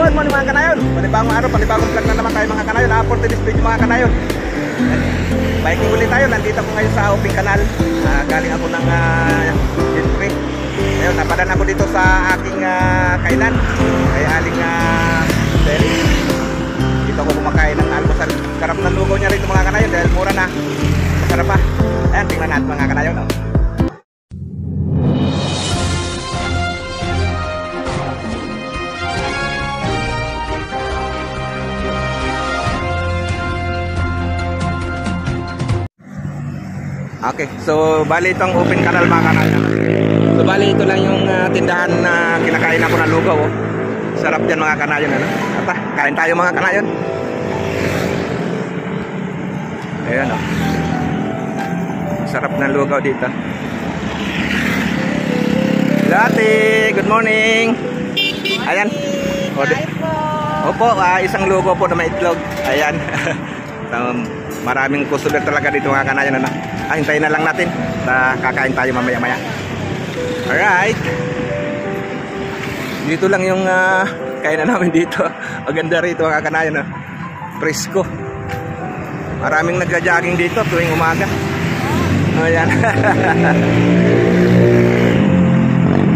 Good morning mga kanayon. Panibagong araw, panibagong vlog na naman tayo mga kanayon. For today's video mga kanayon, biking ulit tayo. Nandito ako ngayon sa Open Canal. Galing ako ng Gentry. Ngayon, napadaan ako dito sa aking kainan. Kay aling Terry. Dito ako kumakain ng almusal. Sarap ng lugaw niya rito mga kanayon dahil mura na. Masarap pa. Ayan, tingnan natin mga kanayon. Okay, so bali itong Open Canal mga kanayon. So bali ito lang yung tindahan na kinakain ako ng lugaw. Sarap yan mga kanayon. Ata, kain tayo mga kanayon. Ayan o. Sarap ng lugaw dito. Dati, good morning. Ayan. Opo, isang lugaw po na may itlog. Ayan. Maraming customer talaga dito mga kanayon. Hintayin na lang natin. Kakain tayo mamaya-maya. Alright. Dito lang yung kainan namin dito. Maganda rito mga kanayon. Presko. Maraming nagja-jogging dito tuwing umaga. Ayan.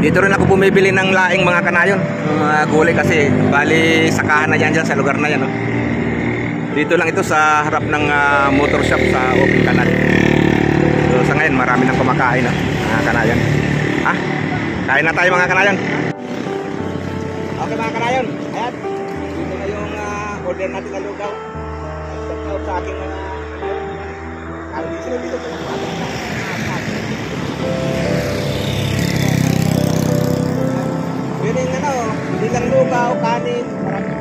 Dito rin ako bumibili ng laing mga kanayon. Mga gulay kasi bali sakahan na yan dyan sa lugar na yan. Dito lang ito sa harap ng motor shop sa Open Canal. So sa ngayon marami nang kumakain mga kanayon. Kain na tayo mga kanayon. Okay mga kanayon. Ayan. Dito na yung order natin na lugaw. At sa aking mga kanayon sila dito sa mga yun yung hindi lang lugaw, kanin, maraming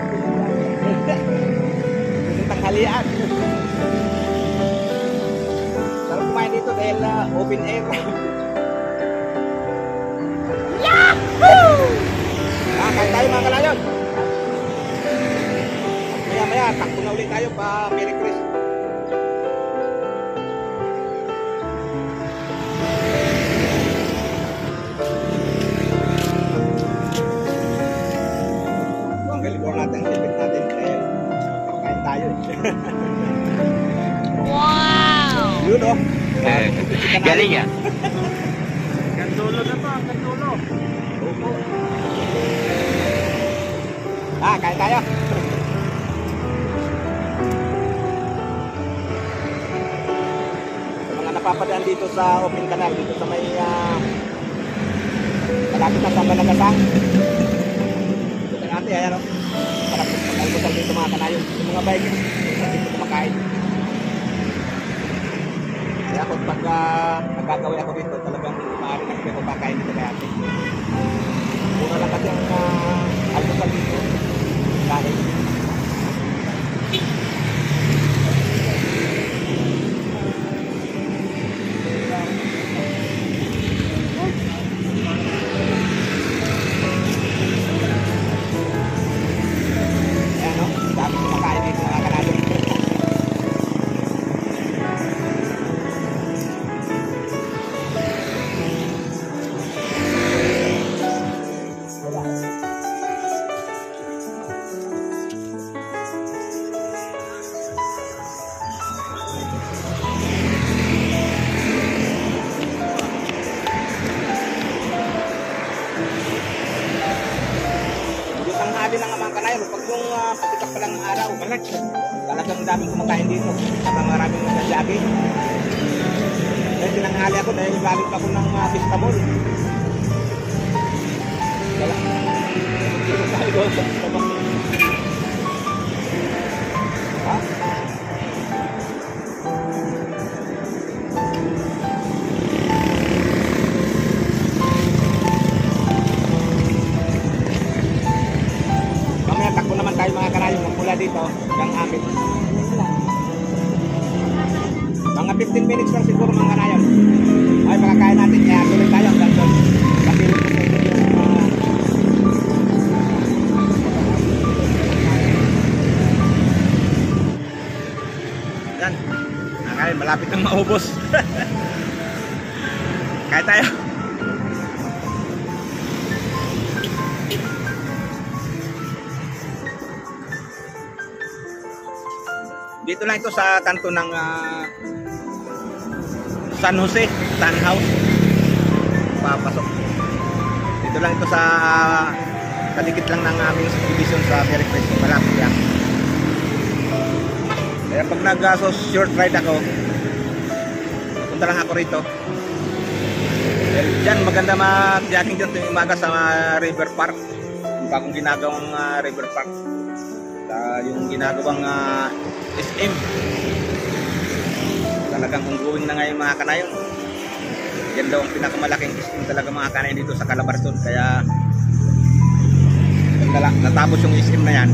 yung tanghalian. Sarap kumain dito dahil open air. Yahoo! Kain tayo mga kanayon. Maya-maya, takbo na ulit tayo pa Merry Christmas. Ang galing natin, ipit natin dahil kain tayo. Wow! Yun o. Galing yan. Gandulo na to, gandulo. Kain tayo. Sa mga napapadaan dito sa Open Canal, dito sa may malapit na sa Banagasang. Dito natin, ayan o. Sarap mag-almusal dito mga kanayon. Yung mga bikers, dito kumakain. Kaya ako pag nagkagawin ako dito, talagang maaari na kami kumakain dito kaya ate. Muna lang kasi ang almusal dito. Kain. Pag yung patikat pa lang ng araw, talagang daming kumakain dito. Saka maraming nag-jogging. Dahil tinanghali ako dahil galing pa ako ng Vista Mall. Dito tayo doon sa Vista Mall. Takbo naman tayo mga kanayon mula dito hanggang amin. Mga 15 minutes lang siguro mga kanayon. Ay makakain natin kaya tuloy tayo hanggang doon. Kapilin ko sa ito yung yan. Nakakain malapit nang maubos. Kaya tayo. Dito lang ito sa kanto ng San Jose, Tan House. Papasok. Dito lang ito sa kalikit lang ng aming subdivision sa Veracruz. Malapit lang. Kaya pag nag-short ride ako, punta lang ako rito. Diyan maganda mag-jogging dyan tuwing umaga sa River Park. Yung bagong ginagawang River Park. Yung ginagawang SM. Talagang ongoing na ngayon mga kanayon. Yan daw ang pinakamalaking SM talaga mga kanayon dito sa Calabarzon. Kaya natapos yung SM na yan.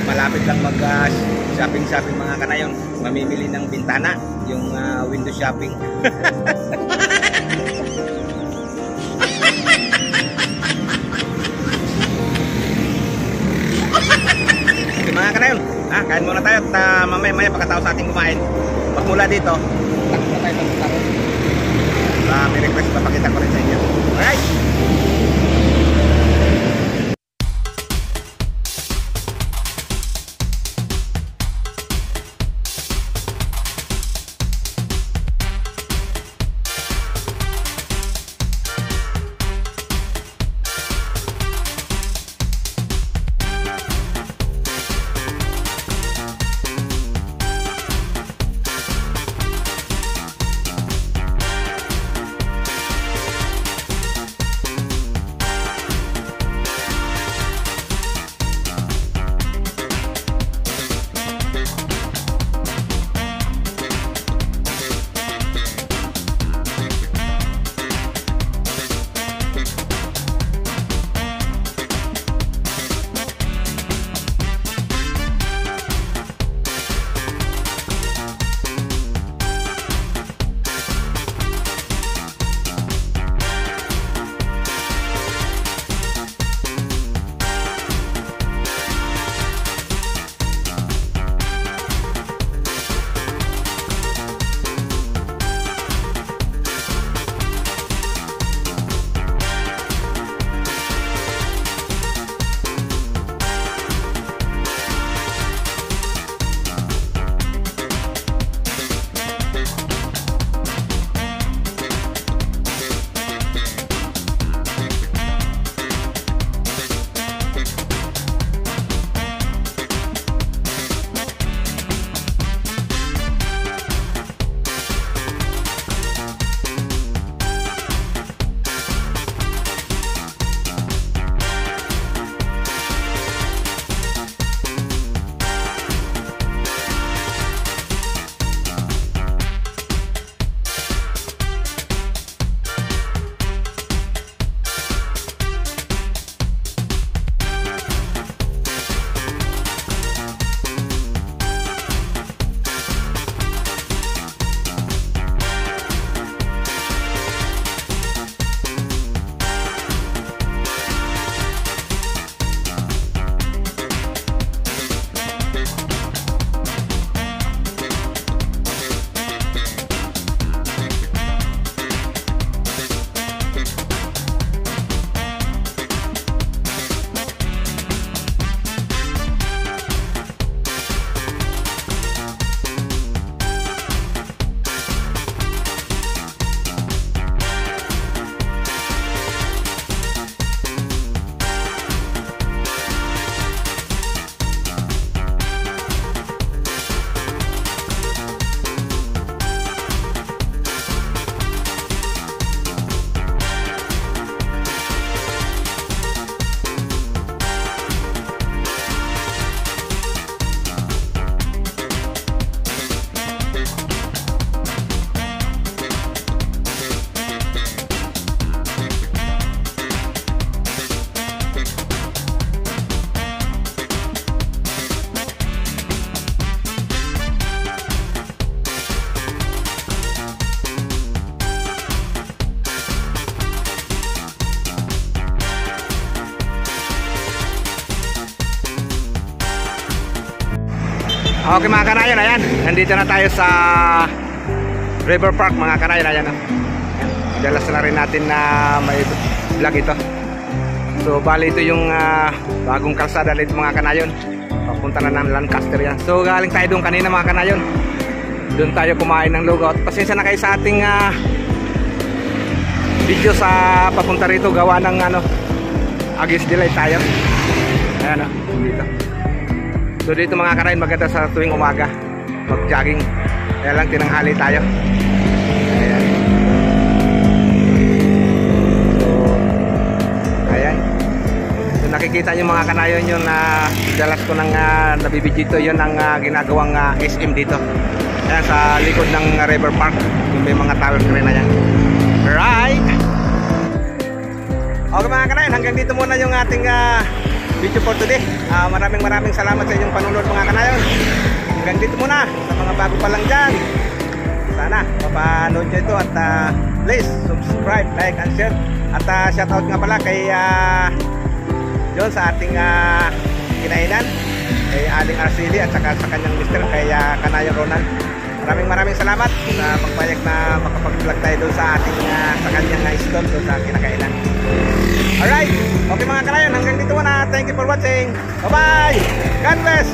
Malapit lang mag-shopping mga kanayon. Mamimili ng bintana, yung window shopping. Okay, mga kanayon, kain muna tayo at mamaya pagkatapos ating kumain, pagmula dito, takot na tayo sa may request, papakita ko rin sa inyo. Alright! Okay mga kanayon, ayan, nandito na tayo sa River Park mga kanayon, ayan. Dalas na rin natin na may vlog ito. So bali ito yung bagong kalsada dito mga kanayon. Papunta na ng Lancaster yan. So galing tayo doon kanina mga kanayon. Doon tayo kumain ng lugaw. At pasensya na kayo sa ating video sa papunta rito. Gawa ng against delay tayo. Ayan dito. So dito mga kanayon, maganda sa tuwing umaga mag-jogging. Kaya lang tinanghali tayo. Ayan. So ayan. So nakikita nyo mga kanayon yun na dalas ko ng nabibidyo yun ang ginagawang SM dito. Ayan sa likod ng River Park. Yung may mga tower crane na yan. Right. Okay mga kanayon, hanggang dito muna yung ating video for today. Maraming salamat sa inyong panunod mga kanayon. Hanggang dito muna. Sa mga bago pa lang dyan, sana mapanood nyo ito at please subscribe, like and share. At shoutout nga pala kay John sa ating kinainan, kay Aling Arceli at saka sa kanyang mister kay Kanayon Ronald. Maraming salamat sa pagpayag na makapag-vlog tayo doon sa ating sa kanyang stall doon sa kinakainan. Alright, okay mga kanayon, hanggang dito muna. Thank you for watching. Bye bye. God bless.